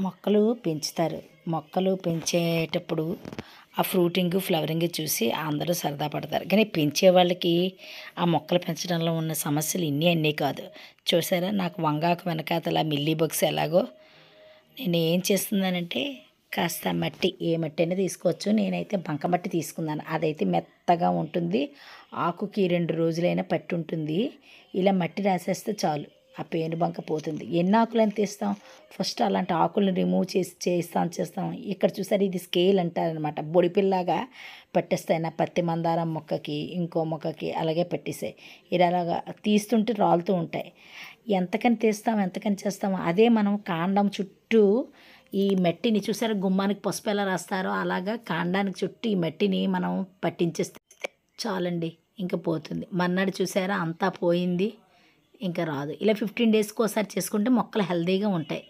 మొక్కలు పెంచుతారు. మొక్కలు పెంచేటప్పుడు ఆ ఫ్రూటింగ్, ఫ్లవరింగ్ చూసి అందరూ సరదా పడతారు. కానీ పెంచే వాళ్ళకి ఆ మొక్కలు పెంచడంలో ఉన్న సమస్యలు అన్నీ కాదు. చూసారా నాకు వంగాకు వెనకాతల మిల్లీ బగ్స్ ఎలాగో నేను ఏం చేస్తున్నానంటే కాస్త మట్టి ఏ మట్టి అయినా తీసుకోవచ్చు. నేనైతే బంకమట్టి తీసుకున్నాను. అదైతే మెత్తగా ఉంటుంది. ఆకుకి 2 రోజులైనా పట్టి ఉంటుంది. ఇలా మట్టి రాసేస్తే చాలు ఆ పేనుబంక పోతుంది. ఎన్ని ఆకులని తీస్తాం? ఫస్ట్ అలాంటి ఆకులను రిమూవ్ చేస్తాం. ఇక్కడ చూసారు ఇది స్కేల్ అంటారనమాట. బొడిపిల్లాగా పట్టేస్తాయి. నా పత్తి మందారం మొక్కకి, ఇంకో మొక్కకి అలాగే పట్టేసాయి. ఇలాగా తీస్తుంటే రాలుతూ ఉంటాయి. ఎంతకని తీస్తాం, ఎంతకని చేస్తాం. అదే మనం కాండం చుట్టూ ఈ మట్టిని చూసారా గుమ్మానికి పసుపు ఎలా రాస్తారో అలాగా కాండానికి చుట్టూ ఈ మట్టిని మనం పట్టించేస్తే చాలండి, ఇంకా పోతుంది. మర్నాడు చూసారా అంతా పోయింది, ఇంకా రాదు. ఇలా 15 డేస్కి ఒకసారి చేసుకుంటే మొక్కలు హెల్తీగా ఉంటాయి.